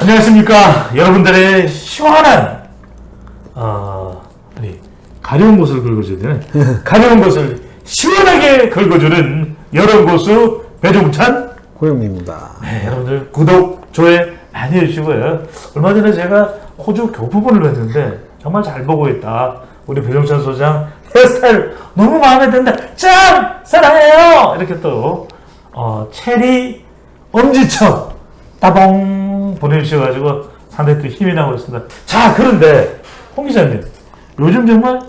안녕하십니까. 여러분들의 시원한 가려운 곳을 긁어줘야 되네. 가려운 곳을 시원하게 긁어주는 여론고수 배종찬 고영미입니다. 네, 여러분들 구독, 좋아요 많이 해주시고요. 얼마 전에 제가 호주 교포분을 뵀는데 정말 잘 보고 있다. 우리 배종찬 소장 헤어스타일 너무 마음에 든다. 참 사랑해요. 이렇게 또 체리 엄지척 따봉 보내주셔가지고 상당히 또 힘이 나고 있습니다. 자, 그런데 홍 기자님, 요즘 정말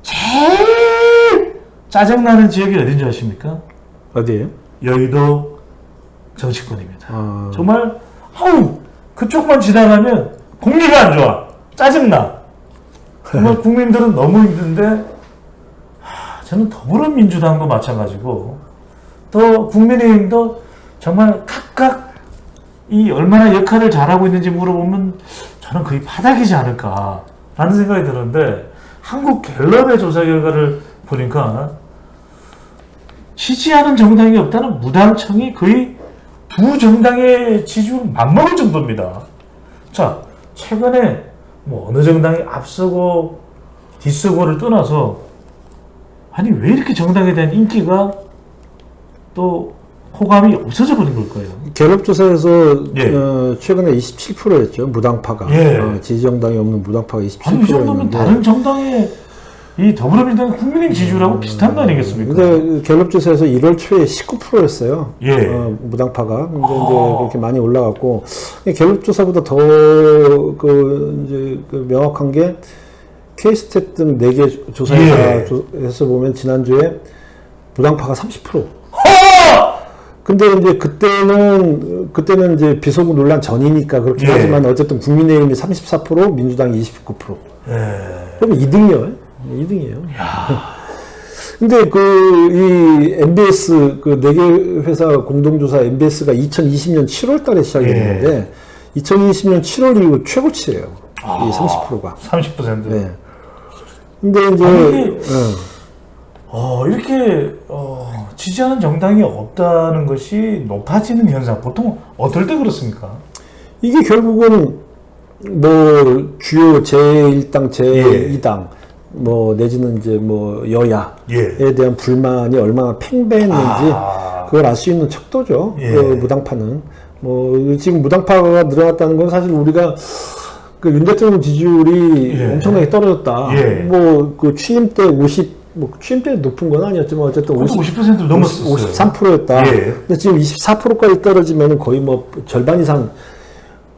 제일 짜증나는 지역이 어딘지 아십니까? 어디에요? 여의도 정치권입니다. 정말 그쪽만 지나가면 공기가 안 좋아. 짜증나. 정말 국민들은 너무 힘든데 저는 더불어민주당도 마찬가지고 또 국민의힘도 정말 각각 이 얼마나 역할을 잘하고 있는지 물어보면 저는 거의 바닥이지 않을까라는 생각이 드는데, 한국갤럽의 조사 결과를 보니까 지지하는 정당이 없다는 무당청이 거의 두 정당의 지지율을 맞먹을 정도입니다. 자, 최근에 뭐 어느 정당이 앞서고 뒤서고를 떠나서 아니 왜 이렇게 정당에 대한 인기가 또 호감이 없어져 버린 걸까요? 갤럽 조사에서 최근에 27%였죠. 무당파가. 지지정당이 없는 무당파가 27%였는데. 아니, 이 정도면 다른 정당의 이 더불어민주당 국민의힘 지지율하고 비슷한 거 아니겠습니까? 근데 갤럽 조사에서 1월 초에 19%였어요. 무당파가. 근데 이제 그렇게 많이 올라갔고, 갤럽 조사보다 더 명확한 게 K스탯 등 4개 조사에서 보면 지난주에 무당파가 30%. 근데 이제 그때는 이제 비속어 논란 전이니까 그렇긴 하지만 어쨌든 국민의힘이 34%, 민주당이 29%. 그럼 2등이에요. 2등이에요. 근데 이 MBS, 4개 회사 공동조사 MBS가 2020년 7월 달에 시작했는데, 2020년 7월 이후 최고치예요. 이 30%가. 30%. 네. 근데 이제, 이렇게 지지하는 정당이 없다는 것이 높아지는 현상, 보통 어떨 때 그렇습니까? 이게 결국은 뭐 주요 제1당, 제2당, 뭐 내지는 이제 뭐 여야에 대한 불만이 얼마나 팽배했는지 그걸 알 수 있는 척도죠. 그 무당파는. 뭐 지금 무당파가 늘어났다는 건 사실 우리가 그 윤 대통령 지지율이 엄청나게 떨어졌다. 뭐 그 취임 때 취임 때 높은 건 아니었지만 어쨌든 50%를 넘었었어요. 53%였다. 근데 지금 24%까지 떨어지면 거의 뭐 절반 이상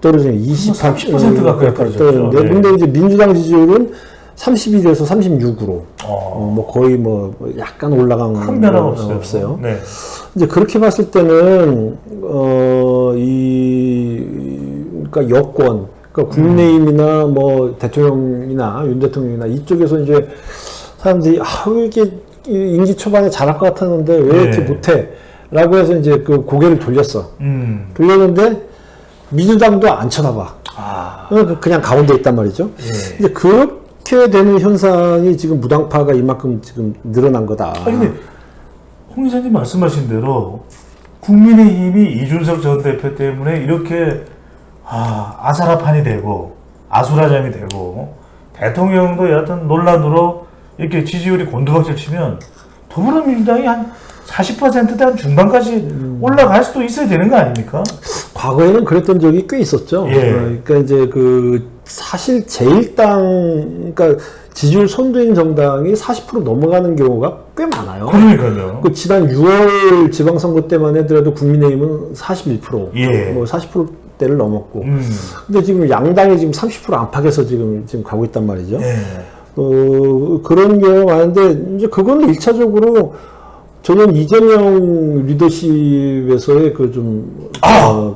떨어지면 30% 가까이 떨어졌죠. 근데 이제 민주당 지지율은 31에서 36으로 뭐 거의 뭐 약간 올라간 큰 변화가 없어요. 네. 이제 그렇게 봤을 때는 그러니까 여권, 그러니까 국민의힘이나 뭐 대통령이나 윤 대통령이나 이쪽에서 이제 사람들이 왜 이렇게 임기 초반에 잘할 것 같았는데 왜 이렇게 못해? 라고 해서 이제 그 고개를 돌렸어. 돌렸는데 민주당도 안 쳐다봐. 그냥 가운데 있단 말이죠. 근데 그렇게 되는 현상이 지금 무당파가 이만큼 지금 늘어난 거다. 근데 홍 기자님 말씀하신 대로 국민의힘이 이준석 전 대표 때문에 이렇게 아사라판이 되고 아수라장이 되고 대통령도 여하튼 논란으로 이렇게 지지율이 곤두박질 치면 더불어민주당이 한 40%대 한 중반까지 올라갈 수도 있어야 되는 거 아닙니까? 과거에는 그랬던 적이 꽤 있었죠. 그러니까 이제 사실 제1당, 그러니까 지지율 선두인 정당이 40% 넘어가는 경우가 꽤 많아요. 그러니까요. 지난 6월 지방선거 때만 해더라도 국민의힘은 41%, 뭐 40%대를 넘었고. 근데 지금 양당이 지금 30% 안팎에서 지금 가고 있단 말이죠. 그런 경우가 많은데, 이제 그거는 1차적으로 저는 이재명 리더십에서의 그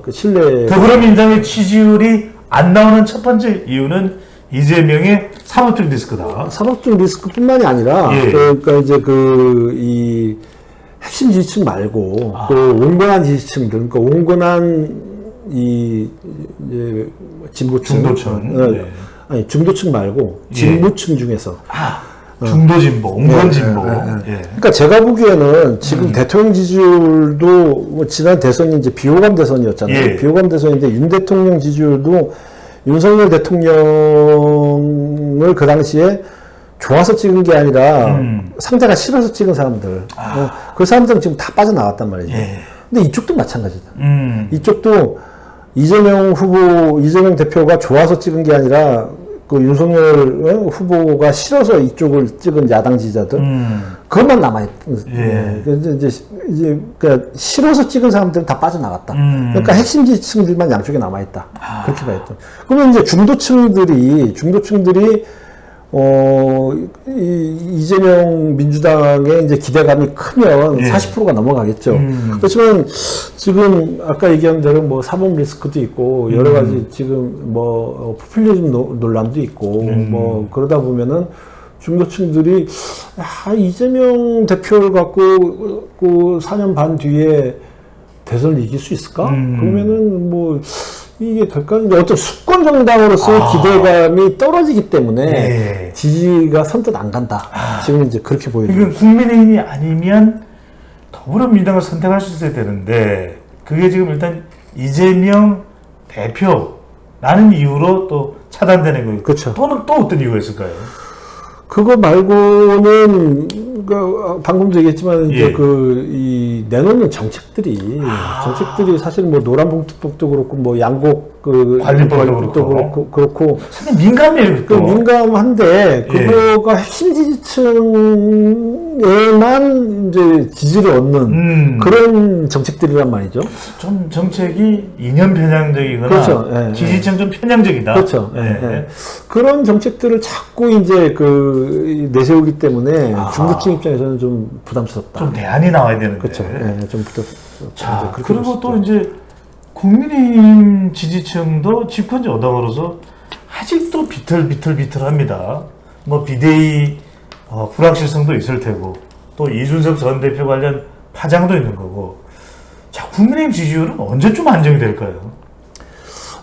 신뢰. 더불어민주당의 지지율이 안 나오는 첫 번째 이유는 이재명의 사법적 리스크다. 사법적 리스크뿐만이 아니라, 그러니까 이제 이 핵심 지지층 말고, 또 온건한 지지층들, 그러니까 온건한 진보층. 중도층. 아니, 중도층 말고, 진보층 중에서. 중도 진보, 온건 진보. 예. 그러니까 제가 보기에는 지금 대통령 지지율도 뭐 지난 대선이 이제 비호감 대선이었잖아요. 예. 비호감 대선인데 윤 대통령 지지율도 윤석열 대통령을 그 당시에 좋아서 찍은 게 아니라 상대가 싫어서 찍은 사람들. 그 사람들은 지금 다 빠져나왔단 말이죠. 예. 근데 이쪽도 마찬가지다. 이쪽도 이재명 대표가 좋아서 찍은 게 아니라 그 윤석열 후보가 싫어서 이쪽을 찍은 야당 지지자들 그것만 남아있. 예. 이제 그러니까 싫어서 찍은 사람들은 다 빠져나갔다. 그러니까 핵심 지지층들만 양쪽에 남아있다. 그렇게 봐야죠. 그러면 이제 중도층들이 이재명 민주당의 이제 기대감이 크면 40%가 넘어가겠죠. 그렇지만 지금 아까 얘기한 대로 뭐 사법 리스크도 있고 여러 가지 지금 뭐 포퓰리즘 논란도 있고 뭐 그러다 보면은 중도층들이 이재명 대표를 갖고 그 4년 반 뒤에 대선을 이길 수 있을까? 그러면은 뭐 이게 될까? 어떤 수권 정당으로서 기대감이 떨어지기 때문에 지지가 선뜻 안 간다. 지금 이제 그렇게 보여요. 그러니까 국민의힘이 아니면 더불어민주당을 선택할 수 있어야 되는데 그게 지금 일단 이재명 대표라는 이유로 또 차단되는 거예요. 그렇죠. 또 어떤 이유가 있을까요? 그거 말고는 그 방금도 얘기했지만 이제 이 내놓는 정책들이 사실 뭐 노란봉투법도 그렇고 뭐 양곡 그 관리법도 그렇고 상당히 민감해요. 그 민감한데 그거가 핵심 지지층에만 이제 지지를 얻는 그런 정책들이란 말이죠. 좀 정책이 이념 편향적이거나 그렇죠. 지지층 좀 편향적이다. 그렇죠. 그런 정책들을 자꾸 이제 그 내세우기 때문에 중도층 입장에서는 좀 부담스럽다. 좀 대안이 나와야 되는데. 그렇죠. 좀 부담스럽다. 자, 그리고 또 이제 국민의힘 지지층도 집권지 여당으로서 아직도 비틀비틀합니다. 뭐 비대위 불확실성도 있을 테고 또 이준석 전 대표 관련 파장도 있는 거고. 자, 국민의힘 지지율은 언제쯤 안정이 될까요?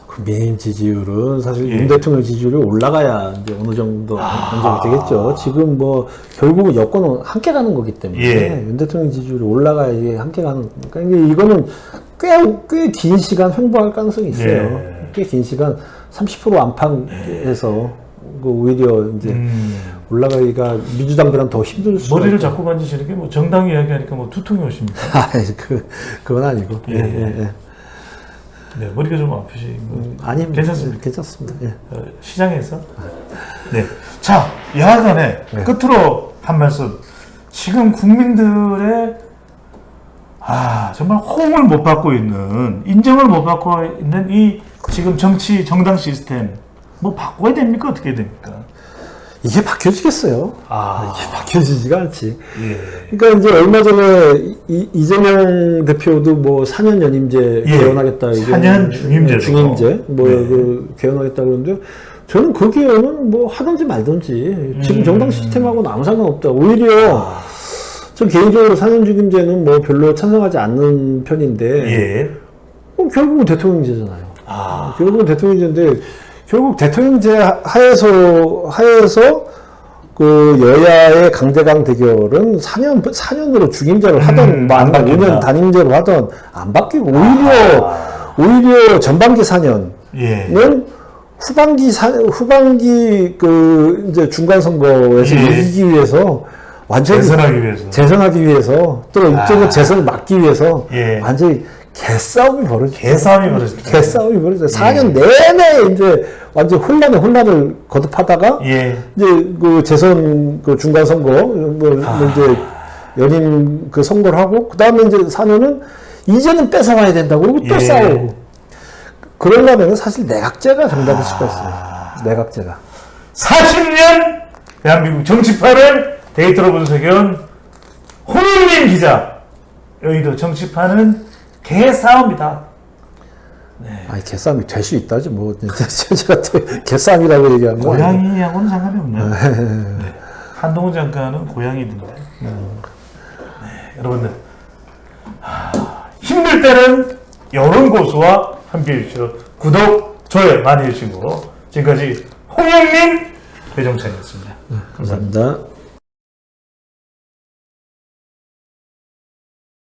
국민의힘 지지율은 사실 윤 대통령 지지율이 올라가야 이제 어느 정도 안정이 되겠죠. 지금 뭐 결국은 여권은 함께 가는 거기 때문에 윤 대통령 지지율이 올라가야 이게 함께 가는. 그러니까 이거는 꽤 긴 시간 횡보할 가능성이 있어요. 꽤 긴 시간 30% 안팎에서 오히려 이제 올라가기가 민주당보다는 더 힘들 수. 머리를 자꾸 만지시는 게 뭐 정당 이야기하니까 뭐 두통이 오십니까? 그건 아니고. 네, 머리가 좀 아프신 거. 아니, 괜찮습니다. 괜찮습니다. 시장에서. 네. 자, 여하간에 끝으로 한 말씀. 지금 국민들의 정말 호응을 못 받고 있는, 인정을 못 받고 있는 이 지금 정당 시스템 뭐 바꿔야 됩니까? 어떻게 해야 됩니까? 이게 바뀌어지겠어요? 이게 바뀌어지지가 않지. 그러니까 이제 얼마 전에 이재명 대표도 뭐 4년 연임제 개헌하겠다. 4년 중임제. 개헌하겠다 그러는데 저는 그 개헌은 뭐 하든지 말든지 지금 정당 시스템하고는 아무 상관없다. 오히려 저 개인적으로 4년 중임제는 뭐 별로 찬성하지 않는 편인데 결국은 대통령제잖아요. 결국은 대통령제인데 결국 대통령제 하에서 그 여야의 강대강 대결은 4년으로 중임제를 하던 뭐 안 5년 단임제로 하던 안 바뀌고 오히려 전반기 4년은 후반기 그 이제 중간 선거에서 이기기 위해서 완전히 재선하기 위해서 또 이쪽은 재선을 막기 위해서 완전히 개싸움이 벌어졌어요. 4년 내내 이제 완전 혼란을 거듭하다가 이제 그 재선 그 중간 선거 이제 연임 그 선거를 하고 그 다음에 이제 4년은 이제는 뺏어와야 된다고 그러고 또 싸우고 그러려면 사실 내각제가 정답일 수가 있어요. 내각제가 40년 대한민국 정치판을 데이터로 분석해온 홍윤민 기자. 여의도 정치판은 개싸움이다. 개싸움이 될 수 있다지 뭐. 제가 또 개싸움이라고 얘기하는 거 고양이하고는 상관이 없네요. 한동훈 장관은 고양이던데. 여러분들 힘들 때는 여론고수와 함께해 주시오. 구독, 좋아요 많이 해주시고 지금까지 홍영민 배정찬이었습니다. 감사합니다.